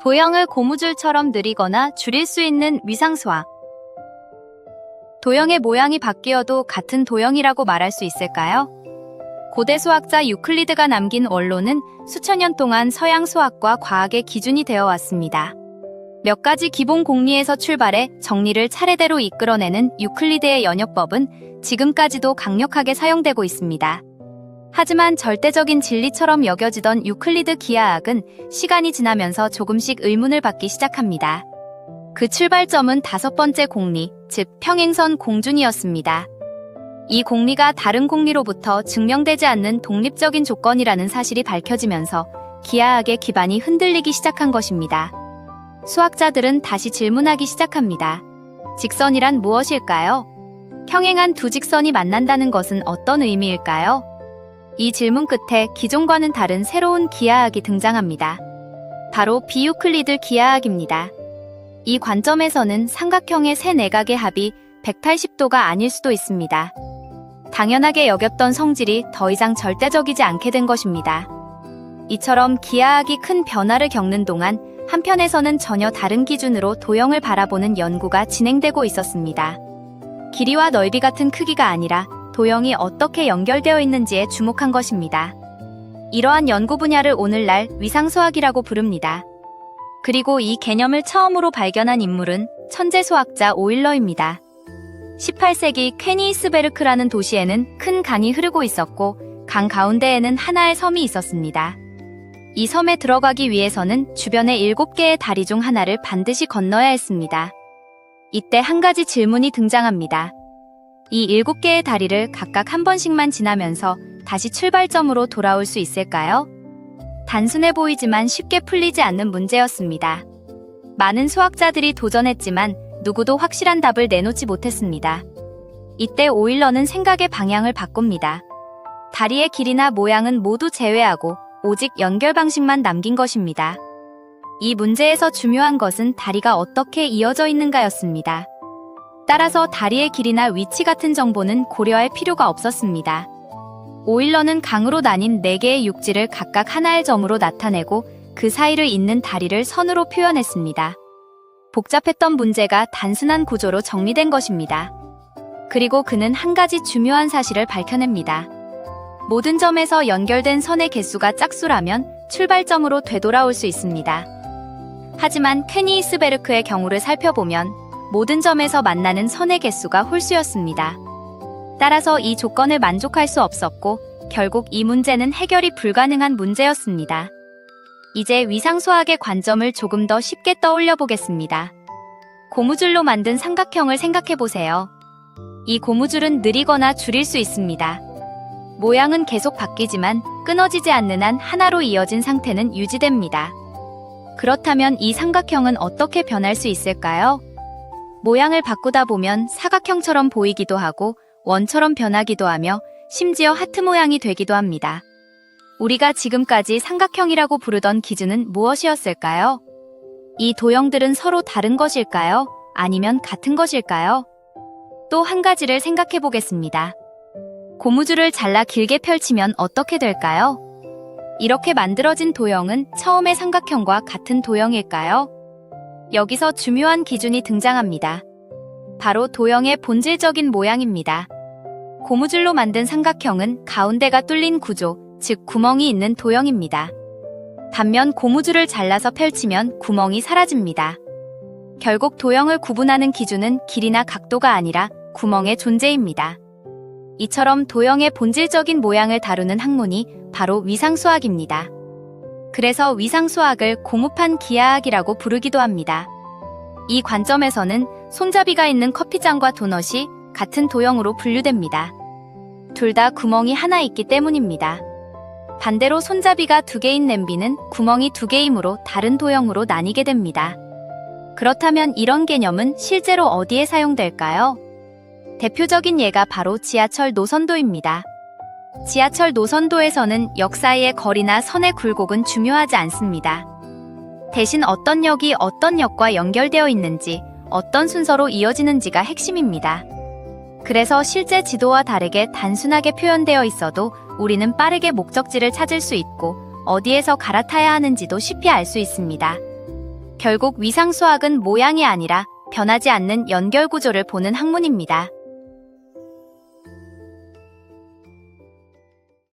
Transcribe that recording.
도형을 고무줄처럼 느리거나 줄일 수 있는 위상수학. 도형의 모양이 바뀌어도 같은 도형이라고 말할 수 있을까요? 고대 수학자 유클리드가 남긴 원로는 수천 년 동안 서양 수학과 과학의 기준이 되어 왔습니다. 몇 가지 기본 공리에서 출발해 정리를 차례대로 이끌어내는 유클리드의 연역법은 지금까지도 강력하게 사용되고 있습니다. 하지만 절대적인 진리처럼 여겨지던 유클리드 기하학은 시간이 지나면서 조금씩 의문을 받기 시작합니다. 그 출발점은 다섯 번째 공리, 즉 평행선 공준이었습니다. 이 공리가 다른 공리로부터 증명되지 않는 독립적인 조건이라는 사실이 밝혀지면서 기하학의 기반이 흔들리기 시작한 것입니다. 수학자들은 다시 질문하기 시작합니다. 직선이란 무엇일까요? 평행한 두 직선이 만난다는 것은 어떤 의미일까요? 이 질문 끝에 기존과는 다른 새로운 기하학이 등장합니다. 바로 비유클리드 기하학입니다. 이 관점에서는 삼각형의 세 내각의 합이 180도가 아닐 수도 있습니다. 당연하게 여겼던 성질이 더 이상 절대적이지 않게 된 것입니다. 이처럼 기하학이 큰 변화를 겪는 동안 한편에서는 전혀 다른 기준으로 도형을 바라보는 연구가 진행되고 있었습니다. 길이와 넓이 같은 크기가 아니라 도형이 어떻게 연결되어 있는지에 주목한 것입니다. 이러한 연구 분야를 오늘날 위상수학이라고 부릅니다. 그리고 이 개념을 처음으로 발견한 인물은 천재 수학자 오일러입니다. 18세기 퀘니스베르크라는 도시에는 큰 강이 흐르고 있었고 강 가운데에는 하나의 섬이 있었습니다. 이 섬에 들어가기 위해서는 주변의 7개의 다리 중 하나를 반드시 건너야 했습니다. 이때 한 가지 질문이 등장합니다. 이 7개의 다리를 각각 한 번씩만 지나면서 다시 출발점으로 돌아올 수 있을까요? 단순해 보이지만 쉽게 풀리지 않는 문제였습니다. 많은 수학자들이 도전했지만 누구도 확실한 답을 내놓지 못했습니다. 이때 오일러는 생각의 방향을 바꿉니다. 다리의 길이나 모양은 모두 제외하고 오직 연결 방식만 남긴 것입니다. 이 문제에서 중요한 것은 다리가 어떻게 이어져 있는가였습니다. 따라서 다리의 길이나 위치 같은 정보는 고려할 필요가 없었습니다. 오일러는 강으로 나뉜 4개의 육지를 각각 하나의 점으로 나타내고 그 사이를 잇는 다리를 선으로 표현했습니다. 복잡했던 문제가 단순한 구조로 정리된 것입니다. 그리고 그는 한 가지 중요한 사실을 밝혀냅니다. 모든 점에서 연결된 선의 개수가 짝수라면 출발점으로 되돌아올 수 있습니다. 하지만 퀘니스베르크의 경우를 살펴보면 모든 점에서 만나는 선의 개수가 홀수였습니다. 따라서 이 조건을 만족할 수 없었고 결국 이 문제는 해결이 불가능한 문제였습니다. 이제 위상수학의 관점을 조금 더 쉽게 떠올려 보겠습니다. 고무줄로 만든 삼각형을 생각해 보세요. 이 고무줄은 느리거나 줄일 수 있습니다. 모양은 계속 바뀌지만 끊어지지 않는 한 하나로 이어진 상태는 유지됩니다. 그렇다면 이 삼각형은 어떻게 변할 수 있을까요? 모양을 바꾸다 보면 사각형처럼 보이기도 하고 원처럼 변하기도 하며 심지어 하트 모양이 되기도 합니다. 우리가 지금까지 삼각형이라고 부르던 기준은 무엇이었을까요? 이 도형들은 서로 다른 것일까요? 아니면 같은 것일까요? 또 한 가지를 생각해 보겠습니다. 고무줄을 잘라 길게 펼치면 어떻게 될까요? 이렇게 만들어진 도형은 처음의 삼각형과 같은 도형일까요? 여기서 중요한 기준이 등장합니다. 바로 도형의 본질적인 모양입니다. 고무줄로 만든 삼각형은 가운데가 뚫린 구조, 즉 구멍이 있는 도형입니다. 반면 고무줄을 잘라서 펼치면 구멍이 사라집니다. 결국 도형을 구분하는 기준은 길이나 각도가 아니라 구멍의 존재입니다. 이처럼 도형의 본질적인 모양을 다루는 학문이 바로 위상수학입니다. 그래서 위상수학을 고무판 기하학이라고 부르기도 합니다. 이 관점에서는 손잡이가 있는 커피잔과 도넛이 같은 도형으로 분류됩니다. 둘 다 구멍이 하나 있기 때문입니다. 반대로 손잡이가 2개인 냄비는 구멍이 2개이므로 다른 도형으로 나뉘게 됩니다. 그렇다면 이런 개념은 실제로 어디에 사용될까요? 대표적인 예가 바로 지하철 노선도입니다. 지하철 노선도에서는 역 사이의 거리나 선의 굴곡은 중요하지 않습니다. 대신 어떤 역이 어떤 역과 연결되어 있는지, 어떤 순서로 이어지는지가 핵심입니다. 그래서 실제 지도와 다르게 단순하게 표현되어 있어도 우리는 빠르게 목적지를 찾을 수 있고 어디에서 갈아타야 하는지도 쉽게 알 수 있습니다. 결국 위상수학은 모양이 아니라 변하지 않는 연결구조를 보는 학문입니다.